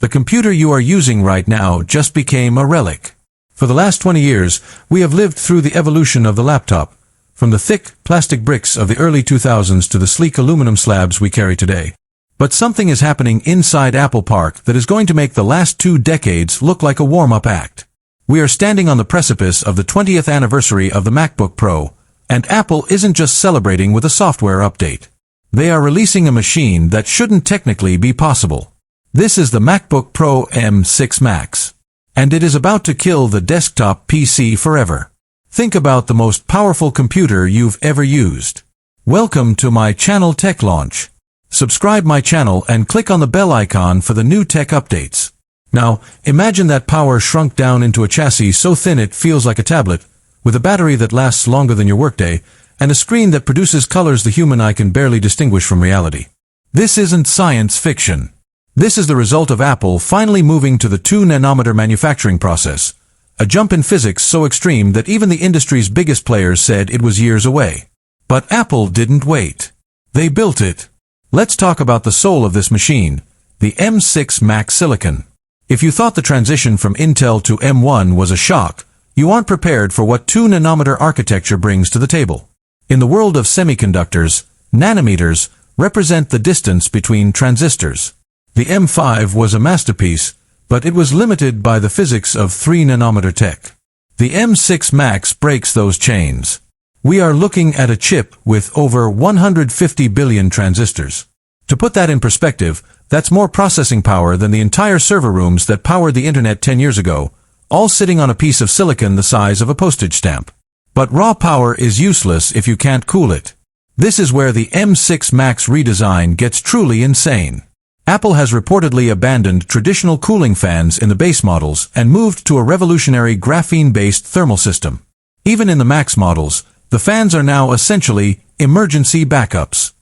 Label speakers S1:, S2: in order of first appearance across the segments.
S1: The computer you are using right now just became a relic. For the last 20 years, we have lived through the evolution of the laptop, from the thick plastic bricks of the early 2000s to the sleek aluminum slabs we carry today. But something is happening inside Apple Park that is going to make the last 2 decades look like a warm-up act. We are standing on the precipice of the 20th anniversary of the MacBook Pro, and Apple isn't just celebrating with a software update. They are releasing a machine that shouldn't technically be possible. This is the MacBook Pro M6 Max. And it is about to kill the desktop PC forever. Think about the most powerful computer you've ever used. Welcome to my channel Tech Launch. Subscribe my channel and click on the bell icon for the new tech updates. Now, imagine that power shrunk down into a chassis so thin it feels like a tablet, with a battery that lasts longer than your workday, and a screen that produces colors the human eye can barely distinguish from reality. This isn't science fiction. This is the result of Apple finally moving to the 2-nanometer manufacturing process, a jump in physics so extreme that even the industry's biggest players said it was years away. But Apple didn't wait. They built it. Let's talk about the soul of this machine, the M6 Max Silicon. If you thought the transition from Intel to M1 was a shock, you aren't prepared for what 2-nanometer architecture brings to the table. In the world of semiconductors, nanometers represent the distance between transistors. The M5 was a masterpiece, but it was limited by the physics of 3-nanometer tech. The M6 Max breaks those chains. We are looking at a chip with over 150 billion transistors. To put that in perspective, that's more processing power than the entire server rooms that powered the internet 10 years ago, all sitting on a piece of silicon the size of a postage stamp. But raw power is useless if you can't cool it. This is where the M6 Max redesign gets truly insane. Apple has reportedly abandoned traditional cooling fans in the base models and moved to a revolutionary graphene-based thermal system. Even in the Max models, the fans are now essentially emergency backups.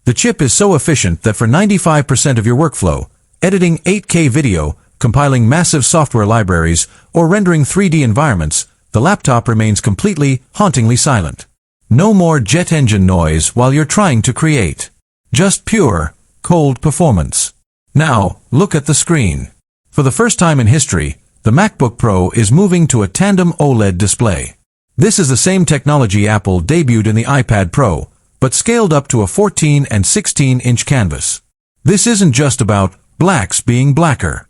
S1: The chip is so efficient that for 95% of your workflow, editing 8K video, compiling massive software libraries, or rendering 3D environments, the laptop remains completely, hauntingly silent. No more jet engine noise while you're trying to create. Just pure, cold performance. Now, look at the screen. For the first time in history, the MacBook Pro is moving to a Tandem OLED display. This is the same technology Apple debuted in the iPad Pro, but scaled up to a 14 and 16-inch canvas. This isn't just about blacks being blacker.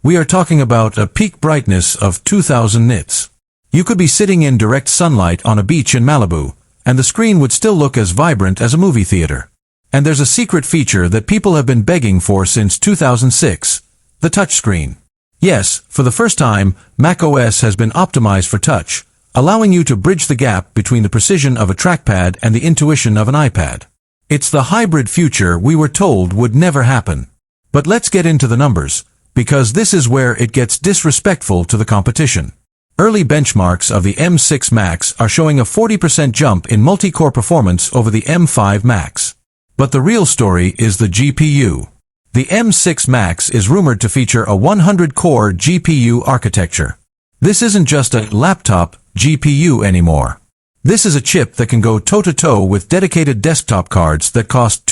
S1: We are talking about a peak brightness of 2000 nits. You could be sitting in direct sunlight on a beach in Malibu, and the screen would still look as vibrant as a movie theater. And there's a secret feature that people have been begging for since 2006, the touchscreen. Yes, for the first time, macOS has been optimized for touch, allowing you to bridge the gap between the precision of a trackpad and the intuition of an iPad. It's the hybrid future we were told would never happen. But let's get into the numbers, because this is where it gets disrespectful to the competition. Early benchmarks of the M6 Max are showing a 40% jump in multi-core performance over the M5 Max. But the real story is the GPU. The M6 Max is rumored to feature a 100-core GPU architecture. This isn't just a laptop GPU anymore. This is a chip that can go toe-to-toe with dedicated desktop cards that cost